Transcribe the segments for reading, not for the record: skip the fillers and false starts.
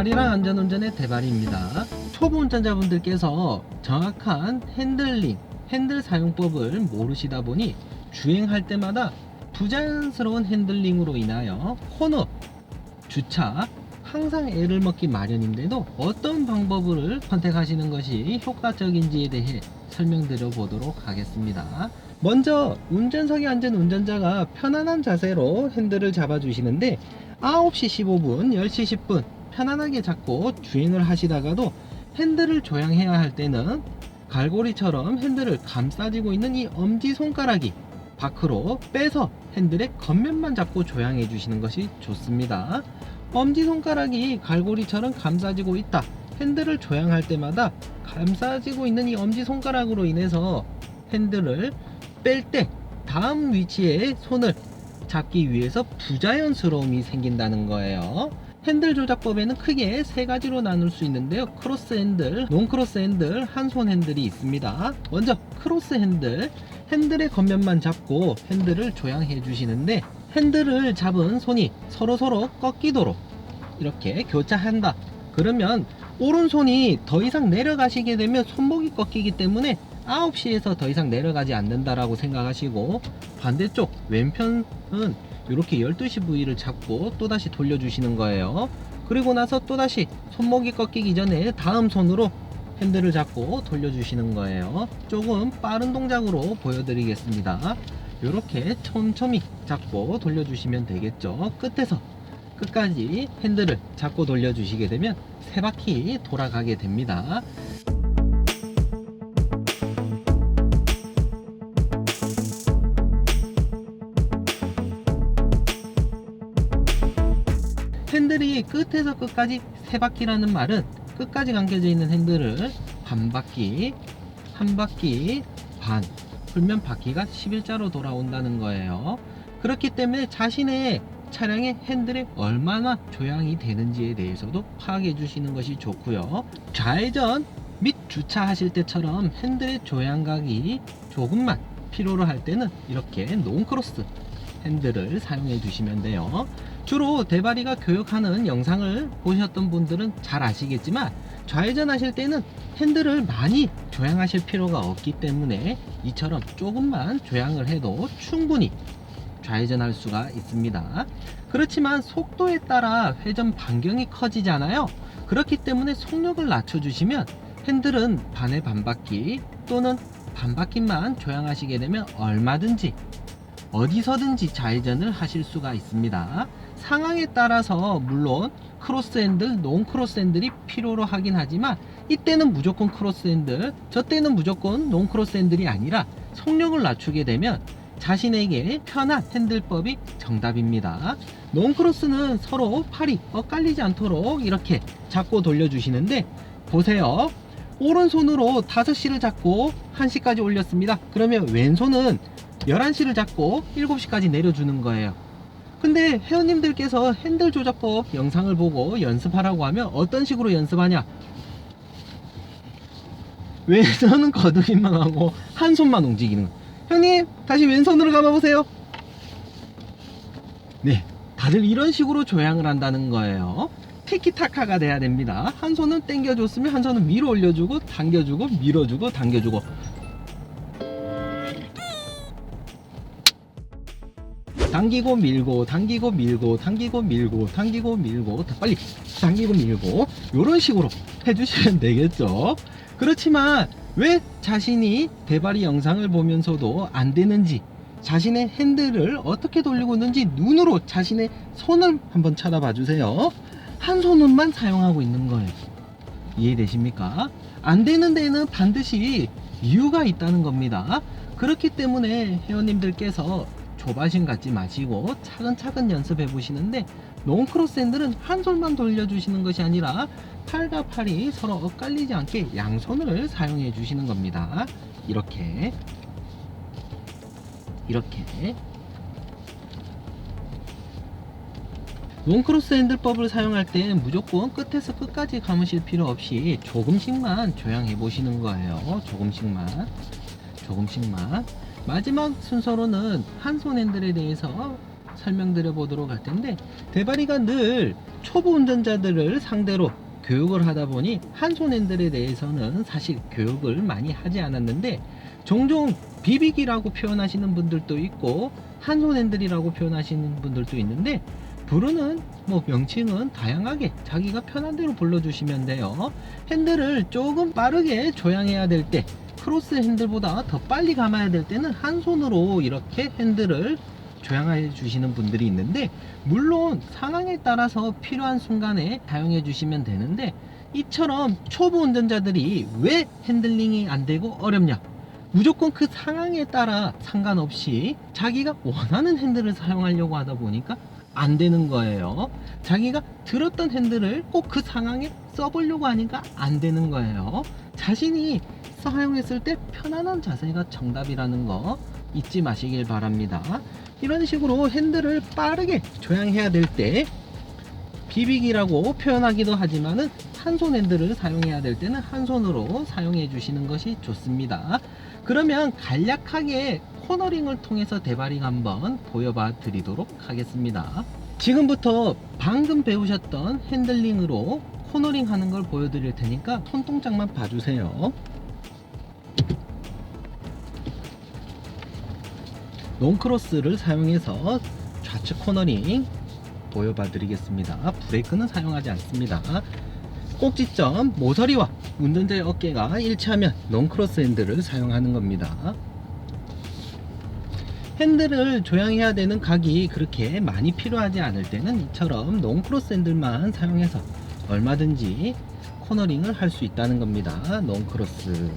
대발이랑 안전운전의 대발입니다. 초보 운전자분들께서 정확한 핸들 사용법을 모르시다 보니 주행할 때마다 부자연스러운 핸들링으로 인하여 코너, 주차 항상 애를 먹기 마련인데도 어떤 방법을 선택하시는 것이 효과적인지에 대해 설명드려 보도록 하겠습니다. 먼저 운전석에 앉은 운전자가 편안한 자세로 핸들을 잡아 주시는데 9시 15분, 10시 10분 편안하게 잡고 주행을 하시다가도 핸들을 조향해야 할 때는 갈고리처럼 핸들을 감싸지고 있는 이 엄지손가락이 밖으로 빼서 핸들의 겉면만 잡고 조향해 주시는 것이 좋습니다. 엄지손가락이 갈고리처럼 감싸지고 있다. 핸들을 조향할 때마다 감싸지고 있는 이 엄지손가락으로 인해서 핸들을 뺄 때 다음 위치에 손을 잡기 위해서 부자연스러움이 생긴다는 거예요. 핸들 조작법에는 크게 세 가지로 나눌 수 있는데요. 크로스 핸들, 논크로스 핸들, 한손 핸들이 있습니다. 먼저 크로스 핸들, 핸들의 겉면만 잡고 핸들을 조향해 주시는데 핸들을 잡은 손이 서로서로 꺾이도록 이렇게 교차한다. 그러면 오른손이 더 이상 내려가시게 되면 손목이 꺾이기 때문에 9시에서 더 이상 내려가지 않는다라고 생각하시고 반대쪽 왼편은 이렇게 12시 부위를 잡고 또다시 돌려주시는 거예요. 그리고 나서 또다시 손목이 꺾이기 전에 다음 손으로 핸들을 잡고 돌려주시는 거예요. 조금 빠른 동작으로 보여드리겠습니다. 이렇게 촘촘히 잡고 돌려주시면 되겠죠. 끝에서 끝까지 핸들을 잡고 돌려주시게 되면 3바퀴 돌아가게 됩니다. 핸들이 끝에서 끝까지 3바퀴라는 말은 끝까지 감겨져 있는 핸들을 반바퀴, 한 바퀴 반 풀면 바퀴가 11자로 돌아온다는 거예요. 그렇기 때문에 자신의 차량의 핸들에 얼마나 조향이 되는지에 대해서도 파악해 주시는 것이 좋고요. 좌회전 및 주차하실 때처럼 핸들의 조향각이 조금만 필요로 할 때는 이렇게 논크로스 핸들을 사용해 주시면 돼요. 주로 대바리가 교육하는 영상을 보셨던 분들은 잘 아시겠지만 좌회전 하실 때는 핸들을 많이 조향하실 필요가 없기 때문에 이처럼 조금만 조향을 해도 충분히 좌회전할 수가 있습니다. 그렇지만 속도에 따라 회전 반경이 커지잖아요. 그렇기 때문에 속력을 낮춰주시면 핸들은 반의 반바퀴 또는 반바퀴만 조향하시게 되면 얼마든지 어디서든지 좌회전을 하실 수가 있습니다. 상황에 따라서 물론 크로스 핸들, 논 크로스 핸들이 필요로 하긴 하지만 이때는 무조건 크로스 핸들, 저 때는 무조건 논 크로스 핸들이 아니라 속력을 낮추게 되면 자신에게 편한 핸들법이 정답입니다. 논 크로스는 서로 팔이 엇갈리지 않도록 이렇게 잡고 돌려주시는데 보세요. 오른손으로 5시를 잡고 1시까지 올렸습니다. 그러면 왼손은 11시를 잡고 7시까지 내려주는 거예요. 근데 회원님들께서 핸들 조작법 영상을 보고 연습하라고 하면 어떤 식으로 연습하냐? 왼손은 거두기만 하고 한 손만 움직이는 거. 형님 다시 왼손으로 감아보세요. 네, 다들 이런 식으로 조향을 한다는 거예요. 티키타카가 돼야 됩니다. 한 손은 당겨줬으면 한 손은 위로 올려주고 당겨주고 밀어주고 당겨주고. 당기고 밀고 당기고 밀고 당기고 밀고 당기고 밀고 더 빨리 당기고 밀고 이런 식으로 해주시면 되겠죠. 그렇지만 왜 자신이 대바리 영상을 보면서도 안 되는지, 자신의 핸들을 어떻게 돌리고 있는지 눈으로 자신의 손을 한번 쳐다봐 주세요. 한 손만 사용하고 있는 거예요. 이해되십니까? 안 되는 데에는 반드시 이유가 있다는 겁니다. 그렇기 때문에 회원님들께서 조바심 갖지 마시고 차근차근 연습해 보시는데 논크로스 핸들은 한 손만 돌려주시는 것이 아니라 팔과 팔이 서로 엇갈리지 않게 양손을 사용해 주시는 겁니다. 이렇게 논크로스 핸들법을 사용할 때 무조건 끝에서 끝까지 감으실 필요 없이 조금씩만 조향해 보시는 거예요. 조금씩만. 마지막 순서로는 한 손 핸들에 대해서 설명드려 보도록 할 텐데, 대바리가 늘 초보 운전자들을 상대로 교육을 하다 보니 한손 핸들에 대해서는 사실 교육을 많이 하지 않았는데, 종종 비비기라고 표현하시는 분들도 있고 한손 핸들이라고 표현하시는 분들도 있는데, 부르는 명칭은 다양하게 자기가 편한 대로 불러주시면 돼요. 핸들을 조금 빠르게 조향해야 될 때, 크로스 핸들보다 더 빨리 감아야 될 때는 한 손으로 이렇게 핸들을 조향해 주시는 분들이 있는데, 물론 상황에 따라서 필요한 순간에 사용해 주시면 되는데, 이처럼 초보 운전자들이 왜 핸들링이 안 되고 어렵냐, 무조건 그 상황에 따라 상관없이 자기가 원하는 핸들을 사용하려고 하다 보니까 안 되는 거예요. 자기가 들었던 핸들을 꼭 그 상황에 써보려고 하니까 안 되는 거예요. 자신이 사용했을 때 편안한 자세가 정답이라는 거 잊지 마시길 바랍니다. 이런 식으로 핸들을 빠르게 조향해야 될 때, 비비기라고 표현하기도 하지만은 한 손 핸들을 사용해야 될 때는 한 손으로 사용해 주시는 것이 좋습니다. 그러면 간략하게 코너링을 통해서 대바링 한번 보여봐 드리도록 하겠습니다. 지금부터 방금 배우셨던 핸들링으로 코너링 하는 걸 보여드릴 테니까 손동작만 봐주세요. 롱크로스를 사용해서 좌측 코너링 보여봐 드리겠습니다. 브레이크는 사용하지 않습니다. 꼭지점 모서리와 운전자의 어깨가 일치하면 롱크로스 핸들을 사용하는 겁니다. 핸들을 조향해야 되는 각이 그렇게 많이 필요하지 않을 때는 이처럼 롱크로스 핸들만 사용해서 얼마든지 코너링을 할 수 있다는 겁니다. 롱크로스.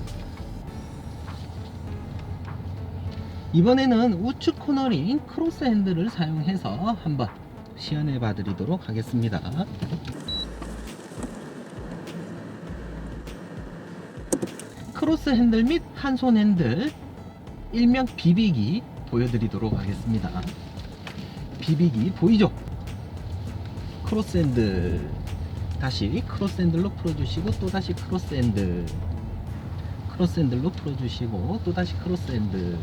이번에는 우측 코너링 크로스 핸들을 사용해서 한번 시연해 봐 드리도록 하겠습니다. 크로스 핸들 및 한 손 핸들, 일명 비비기 보여드리도록 하겠습니다. 비비기 보이죠? 크로스 핸들, 다시 크로스 핸들로 풀어주시고 또다시 크로스 핸들, 크로스 핸들로 풀어주시고 또다시 크로스 핸들.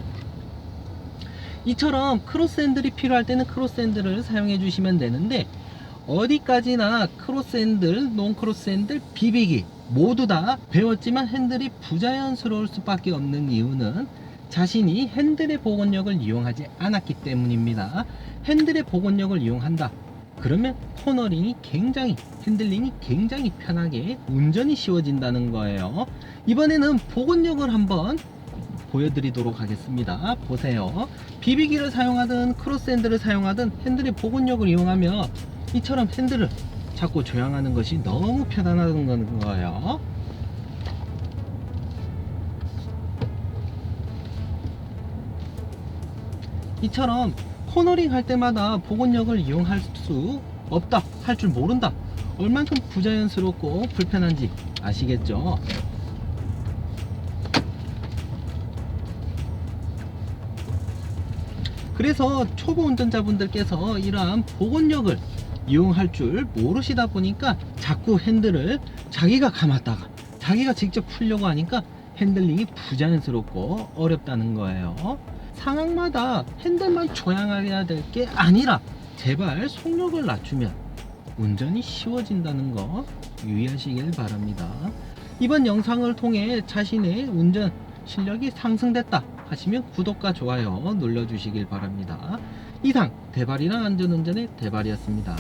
이처럼 크로스 핸들이 필요할 때는 크로스 핸들을 사용해 주시면 되는데, 어디까지나 크로스 핸들, 논크로스 핸들, 비비기 모두 다 배웠지만 핸들이 부자연스러울 수밖에 없는 이유는 자신이 핸들의 복원력을 이용하지 않았기 때문입니다. 핸들의 복원력을 이용한다 그러면 코너링이 굉장히, 핸들링이 굉장히 편하게 운전이 쉬워진다는 거예요. 이번에는 복원력을 한번 보여드리도록 하겠습니다. 보세요. 비비기를 사용하든 크로스 핸들을 사용하든 핸들의 복원력을 이용하며 이처럼 핸들을 자꾸 조향하는 것이 너무 편안한 거예요. 이처럼 코너링 할 때마다 복원력을 이용할 수 없다, 할 줄 모른다, 얼만큼 부자연스럽고 불편한지 아시겠죠? 그래서 초보 운전자분들께서 이러한 복원력을 이용할 줄 모르시다 보니까 자꾸 핸들을 자기가 감았다가 자기가 직접 풀려고 하니까 핸들링이 부자연스럽고 어렵다는 거예요. 상황마다 핸들만 조향해야 될 게 아니라 제발 속력을 낮추면 운전이 쉬워진다는 거 유의하시길 바랍니다. 이번 영상을 통해 자신의 운전 실력이 상승됐다 하시면 구독과 좋아요 눌러주시길 바랍니다. 이상 대발이랑 안전운전의 대발이었습니다.